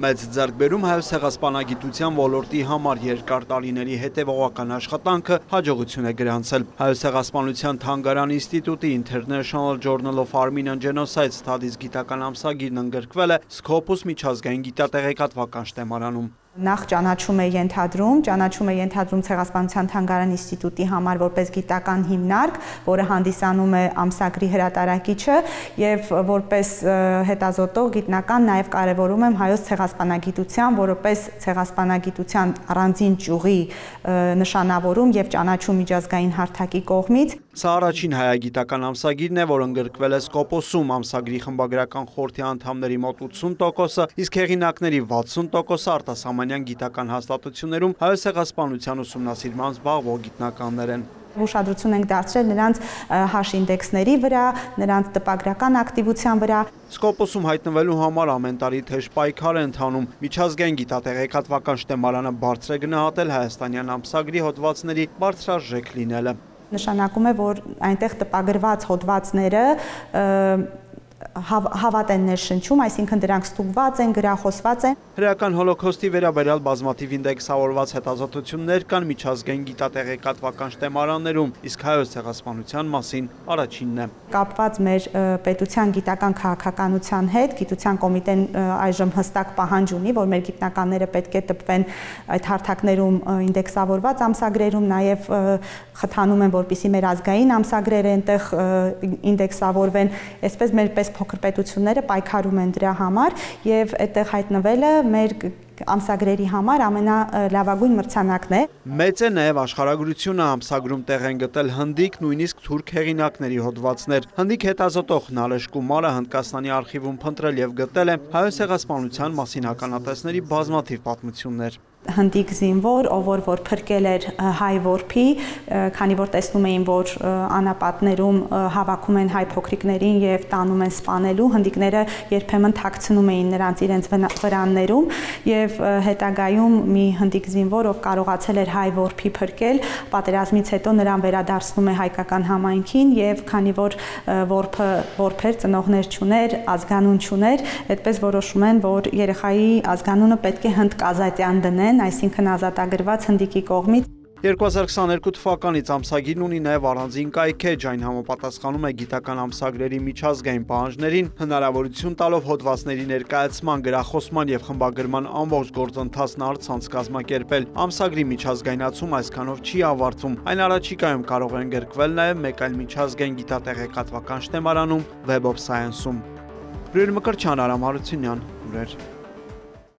Մեծ ձեռքբերում հայոց ցեղասպանագիտության ոլորտի համար երկար տարիների հետևողական աշխատանքը հաջողություն է գրանցել։ Հայոց ցեղասպանության թանգարան ինստիտուտի International Journal of Armenian Genocide Studies գիտական ամսագիրն ընդգրկվել է Scopus միջազգային գիտատեղեկատվական շտեմարանում։ Նախ ճանաչում է ենթադրում ցեղասպանության թանգարան ինստիտուտի համար որպես գիտական հիմնարկ, որը հանդիսանում է ամսագրի հրատարակիչը եւ որպես հետազոտող գիտնական նաեւ կարեւորում եմ հայոց ցեղասպանագիտության որպես ցեղասպանագիտության առանձին ճյուղի նշանավորում եւ ճանաչում միջազգային հարթակի կողմից։ Սա առաջին հայագիտական ամսագիրն է, որ ընդգրկվել է Scopus-ում, ամսագրի խմբագրական խորհրդի անդամների մոտ 80%-ը, իսկ հեղինակների 60%-ը արտասահմանյան գիտական հաստատություններում հայոց ցեղասպանության ուսումնասիրման զբաղվող գիտնականներ են։ Ուշադրություն ենք դարձրել նրանց հաշինդեքսների վրա, նրանց տպագրական ակտիվության վրա։ Scopus-ում հայտնվելու համար ամեն տարի թեժ պայքար է ընթանում։ Միջազգային գիտատեղեկատվական շտեմարանը բարձր է գնահատել հայաստանյան ամսագրի հոդվածների բարձրարժեք լինելը։ Նշանակում է, որ այնտեղ տպագրված հոդվածները հավատ են ներշնչում, այսինքն դրանք ստուգված են, գրախոսված են։ Հրեական հոլոքոստի վերաբերյալ բազմաթիվ ինդեքսավորված հետազոտություններ կան միջազգային գիտատեղեկատվական շտեմարաններում, իսկ հայոց ցեղասպանության մասին առաջինն է։ Կապված մեր պետության գիտական քաղաքականության հետ, գիտության կոմիտեն այժմ հստակ պահանջ ունի, որ մեր գիտնականները պետք է տպվեն այդ հարթակներում ինդեքսավորված ամսագրերում, նաև խթանում են, որպեսզի մեր ազգային ամսագրերը այնտեղ ինդեքսավորվեն, այսպես մեր պես փոքր պետությունները պայքարում են դրա համար եւ այդտեղ հայտնվելը մեր ամսագրերի համար ամենալավագույն մրցանակն է։ Մեծ է նաև աշխարհագրությունը, ամսագրում տեղ են գտել հնդիկ, նույնիսկ թուրք հեղինակների հոդվածներ։ Հնդիկ հետազոտող Նալեշ Կումարը Հնդկաստանի արխիվում փնտրել եւ գտել է հայոց ցեղասպանության մասին ականատեսների բազմաթիվ պատմություններ։ Հնդիկ զինվոր, ով որ փրկել էր հայ որբի, քանի որ տեսնում էին, որ անապատներում հավաքում են հայ փոքրիկներին եւ տանում են սպանելու, հնդիկները երբեմն թաքցնում էին նրանց իրենց վրաններում եւ հետագայում մի հնդիկ զինվոր, ով կարողացել էր հայ որբի փրկել, պատերազմից հետո նրան վերադարձնում է հայկական համայնքին եւ քանի որ որբեր ծնողներ չուներ, ազգանուն չուներ, այդպես որոշում են, որ երեխայի ազգանունը պետք է հնդկազատյան դնեն, այսինքն ազատագրված հնդիկի կողմից։ 2022 թվականից ամսագիրն ունի նաև առանձին կայքեջ, այն համապատասխանում է գիտական ամսագրերի միջազգային պահանջներին, հնարավորություն տալով հոդվածների ներկայացման, գրախոսման եւ խմբագրման ամբողջ գործընթացն առցանց կազմակերպել։ Ամսագրի միջազգայնացում այսքանով չի ավարտվում, այն առաջիկայում կարող է ընդգրկվել նաև մեկ այլ միջազգային գիտատեղեկատվական շտեմարանում Web of Science-ում։ Բրույր Մկրտչյան, Արամ Հարությունյան, լուրեր։